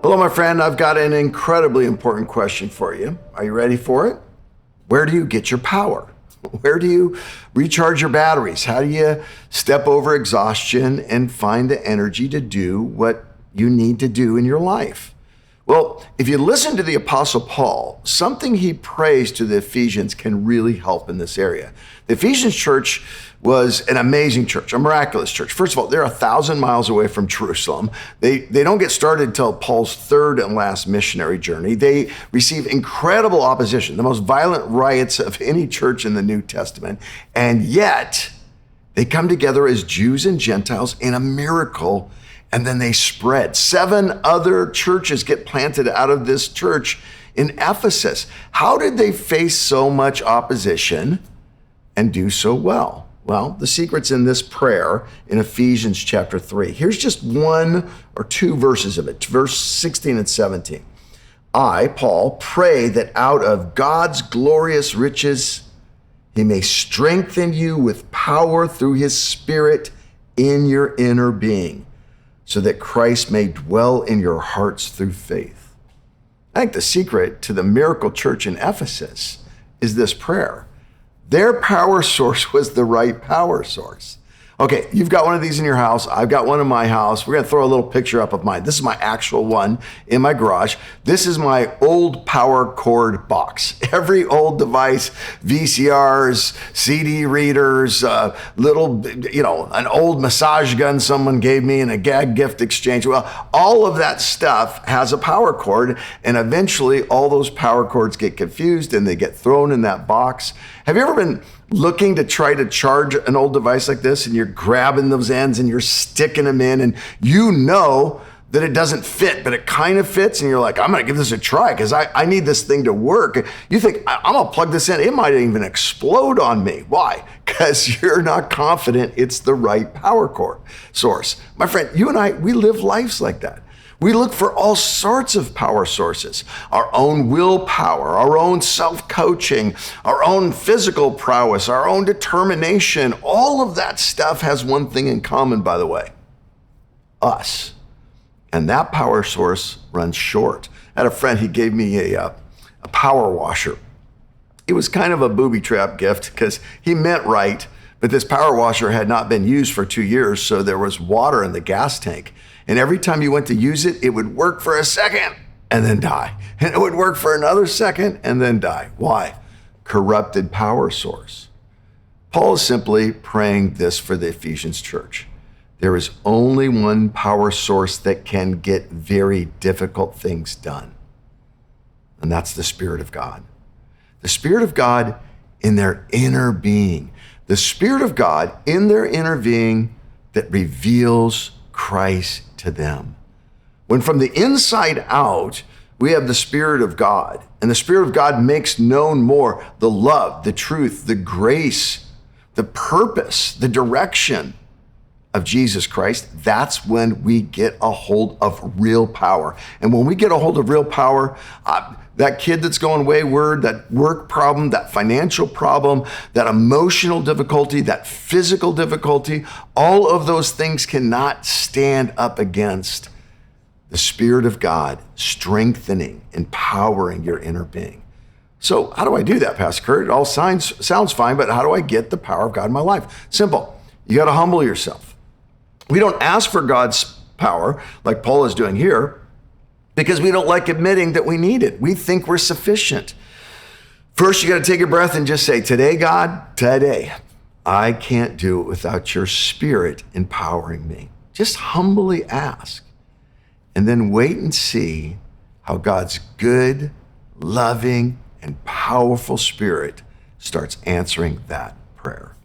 Hello, my friend. I've got an incredibly important question for you. Are you ready for it? Where do you get your power? Where do you recharge your batteries? How do you step over exhaustion and find the energy to do what you need to do in your life? Well, if you listen to the Apostle Paul, something he prays to the Ephesians can really help in this area. The Ephesians church was an amazing church, a miraculous church. First of all, they're 1,000 miles away from Jerusalem. They don't get started until Paul's third and last missionary journey. They receive incredible opposition, the most violent riots of any church in the New Testament. And yet, they come together as Jews and Gentiles in a miracle, and then they spread. 7 other churches get planted out of this church in Ephesus. How did they face so much opposition and do so well? Well, the secret's in this prayer in Ephesians chapter 3. Here's just 1 or 2 verses of it, verse 16 and 17. I, Paul, pray that out of God's glorious riches, he may strengthen you with power through his Spirit in your inner being, so that Christ may dwell in your hearts through faith. I think the secret to the miracle church in Ephesus is this prayer. Their power source was the right power source. Okay, you've got one of these in your house. I've got one in my house. We're going to throw a little picture up of mine. This is my actual one in my garage. This is my old power cord box. Every old device, VCRs, CD readers, an old massage gun someone gave me in a gag gift exchange. Well, all of that stuff has a power cord, and eventually all those power cords get confused and they get thrown in that box. Have you ever been looking to try to charge an old device like this, and you're grabbing those ends and you're sticking them in, and you know that it doesn't fit, but it kind of fits, and you're like, I'm gonna give this a try because I need this thing to work. You think, I'm gonna plug this in. It might even explode on me. Why? Because you're not confident it's the right power cord source. My friend, you and I, we live lives like that. We look for all sorts of power sources, our own willpower, our own self-coaching, our own physical prowess, our own determination. All of that stuff has one thing in common, by the way, us. And that power source runs short. I had a friend, he gave me a power washer. It was kind of a booby trap gift because he meant right, but this power washer had not been used for 2 years, so there was water in the gas tank. And every time you went to use it, it would work for a second and then die. And it would work for another second and then die. Why? Corrupted power source. Paul is simply praying this for the Ephesians church. There is only one power source that can get very difficult things done. And that's the Spirit of God. The Spirit of God in their inner being. The Spirit of God in their inner being that reveals Christ to them. When from the inside out, we have the Spirit of God, and the Spirit of God makes known more the love, the truth, the grace, the purpose, the direction of Jesus Christ. That's when we get a hold of real power. And when we get a hold of real power, that kid that's going wayward, that work problem, that financial problem, that emotional difficulty, that physical difficulty, all of those things cannot stand up against the Spirit of God strengthening, empowering your inner being. So how do I do that, Pastor Kurt? It all sounds fine, but how do I get the power of God in my life? Simple. You got to humble yourself. We don't ask for God's power like Paul is doing here, because we don't like admitting that we need it. We think we're sufficient. First, you got to take a breath and just say, today, God, today, I can't do it without your Spirit empowering me. Just humbly ask. And then wait and see how God's good, loving, and powerful Spirit starts answering that prayer.